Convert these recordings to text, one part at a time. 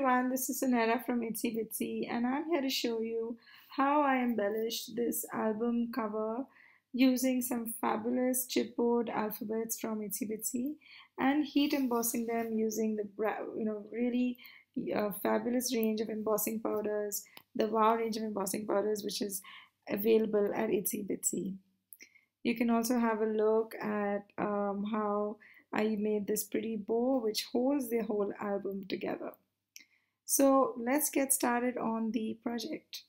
everyone, this is Sunera from Itsy Bitsy, and I'm here to show you how I embellished this album cover using some fabulous chipboard alphabets from Itsy Bitsy and heat embossing them using the really fabulous range of embossing powders, the Wow range of embossing powders, which is available at Itsy Bitsy. You can also have a look at how I made this pretty bow which holds the whole album together. So let's get started on the project.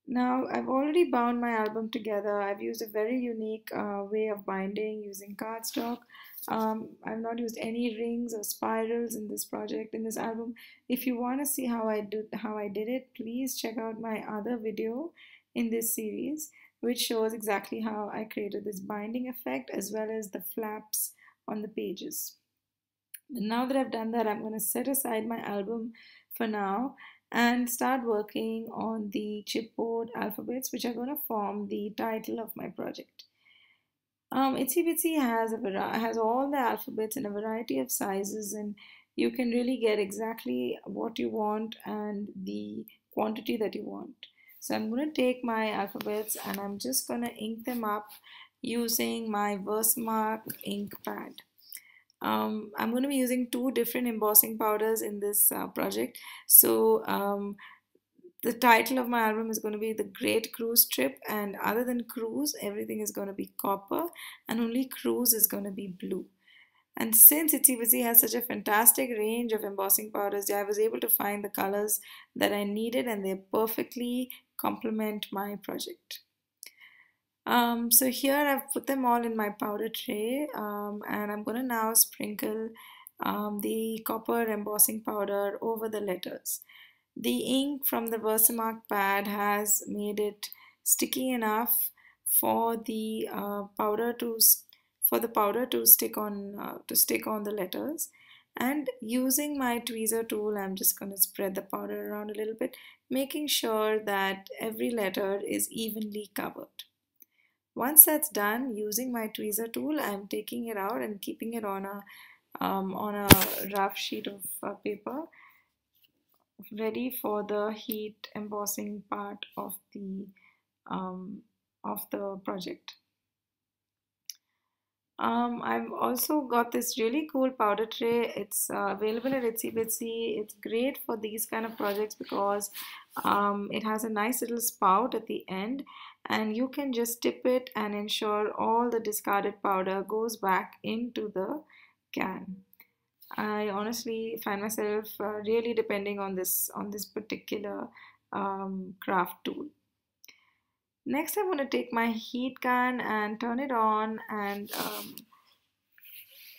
Now I've already bound my album together. I've used a very unique way of binding using cardstock. I've not used any rings or spirals in this project, in this album. If you want to see how I did it, please check out my other video in this series, which shows exactly how I created this binding effect as well as the flaps on the pages. But now that I've done that, I'm going to set aside my album for now and start working on the chipboard alphabets, which are going to form the title of my project. Itsy Bitsy has all the alphabets in a variety of sizes, and you can really get exactly what you want and the quantity that you want. So I'm going to take my alphabets and I'm just going to ink them up using my Versamark ink pad. I'm going to be using two different embossing powders in this project. So the title of my album is going to be The Great Cruise Trip, and other than cruise, everything is going to be copper and only cruise is going to be blue. And since Itsy Bitsy has such a fantastic range of embossing powders, I was able to find the colors that I needed and they perfectly complement my project. So here I've put them all in my powder tray, and I'm going to now sprinkle the copper embossing powder over the letters. The ink from the Versamark pad has made it sticky enough for the powder to stick on the letters. And using my tweezer tool, I'm just going to spread the powder around a little bit, making sure that every letter is evenly covered. Once that's done, using my tweezer tool, I'm taking it out and keeping it on a rough sheet of paper, ready for the heat embossing part of the project. I've also got this really cool powder tray. It's available at Itsy Bitsy. It's great for these kind of projects because it has a nice little spout at the end, and you can just tip it and ensure all the discarded powder goes back into the can. I honestly find myself really depending on this particular craft tool. Next, I'm going to take my heat gun and turn it on, and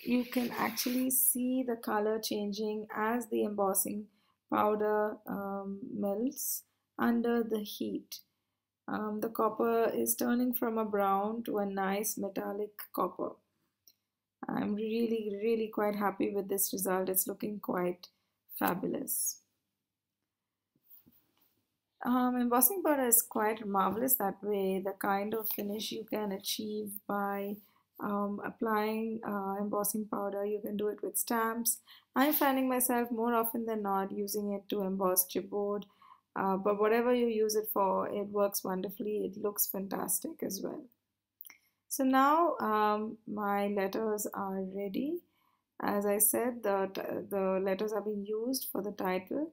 you can actually see the color changing as the embossing powder melts under the heat. The copper is turning from a brown to a nice metallic copper. I'm really quite happy with this result. It's looking quite fabulous. Embossing powder is quite marvelous that way. The kind of finish you can achieve by applying embossing powder, you can do it with stamps. I'm finding myself more often than not using it to emboss chipboard, but whatever you use it for, it works wonderfully. It looks fantastic as well. So now my letters are ready. As I said, the letters are being used for the title,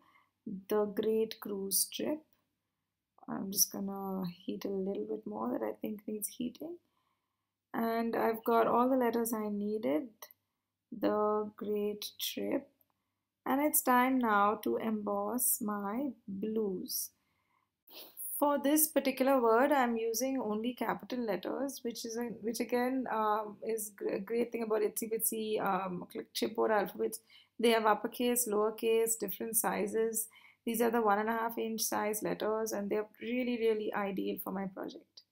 The Great Cruise Trip. I'm just gonna heat a little bit more that I think needs heating. And I've got all the letters I needed, The Great Trip. And it's time now to emboss my blues. For this particular word, I'm using only capital letters, which again is a great thing about Itsy Bitsy chipboard alphabets. They have uppercase, lowercase, different sizes. These are the 1.5 inch size letters, and they're really ideal for my project.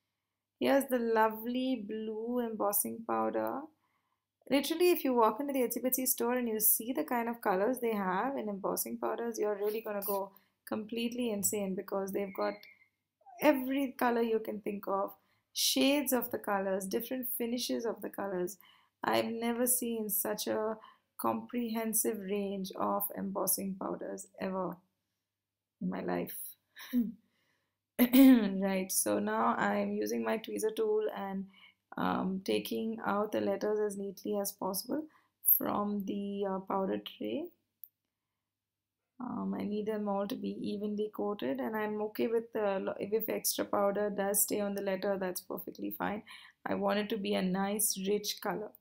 Here's the lovely blue embossing powder. Literally, if you walk into the Itsy Bitsy store and you see the kind of colors they have in embossing powders, you're really going to go completely insane because they've got every color you can think of, shades of the colors, different finishes of the colors. I've never seen such a comprehensive range of embossing powders ever in my life. Right, so now I'm using my tweezer tool and taking out the letters as neatly as possible from the powder tray. I need them all to be evenly coated, and I'm okay with if extra powder does stay on the letter, that's perfectly fine. I want it to be a nice rich color.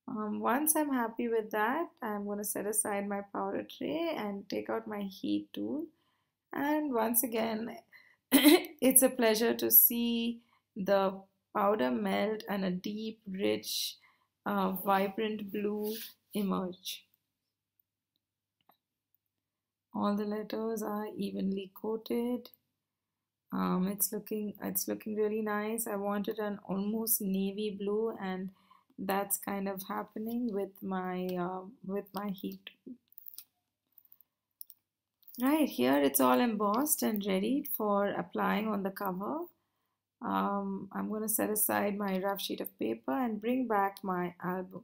Once I'm happy with that, I'm going to set aside my powder tray and take out my heat tool. And once again, it's a pleasure to see the powder melt and a deep, rich, vibrant blue emerge. All the letters are evenly coated. It's looking really nice. I wanted an almost navy blue, and that's kind of happening with my heat tool. Right, here it's all embossed and ready for applying on the cover. I'm going to set aside my rough sheet of paper and bring back my album.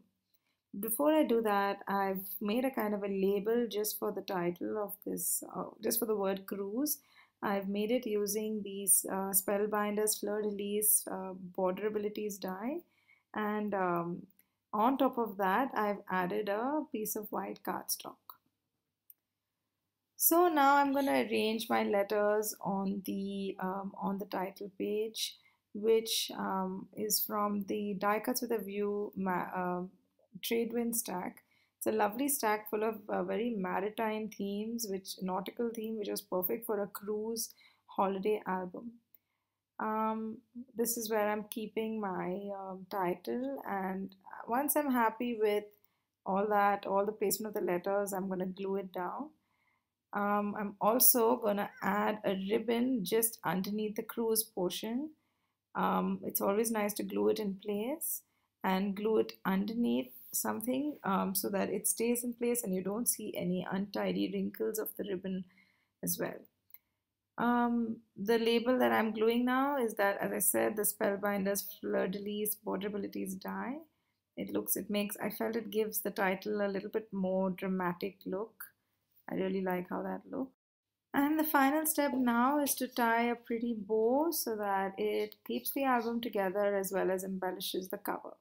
Before I do that, I've made a kind of a label just for the title of this, just for the word cruise. I've made it using these Spellbinders Fleur-de-Lis Border Abilities die, and on top of that I've added a piece of white cardstock. So now I'm going to arrange my letters on the title page, which is from the Die Cuts with a View Tradewind stack. It's a lovely stack full of very maritime themes, nautical theme, which was perfect for a cruise holiday album. This is where I'm keeping my title, and once I'm happy with all the placement of the letters, I'm going to glue it down. I'm also going to add a ribbon just underneath the cruise portion. It's always nice to glue it in place and glue it underneath something so that it stays in place and you don't see any untidy wrinkles of the ribbon as well. The label that I'm gluing now is that, as I said, the Spellbinders Fleur-de-Lis Border Abilities die. I felt it gives the title a little bit more dramatic look. I really like how that looks. And the final step now is to tie a pretty bow so that it keeps the album together as well as embellishes the cover.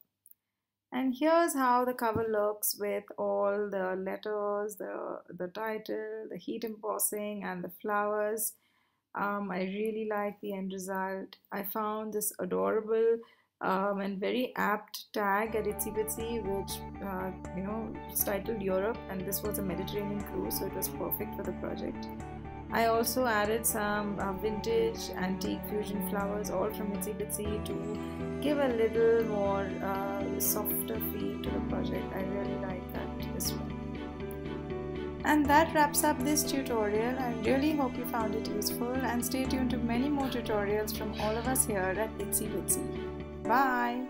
And here's how the cover looks with all the letters, the title, the heat embossing, and the flowers. I really like the end result. I found this adorable and very apt tag at Itsy Bitsy, which it's titled Europe, and this was a Mediterranean cruise, so it was perfect for the project. I also added some vintage antique fusion flowers, all from Itsy Bitsy, to give a little more softer feel to the project. I really like that as well. And that wraps up this tutorial. I really hope you found it useful, and stay tuned to many more tutorials from all of us here at Itsy Bitsy. Bye!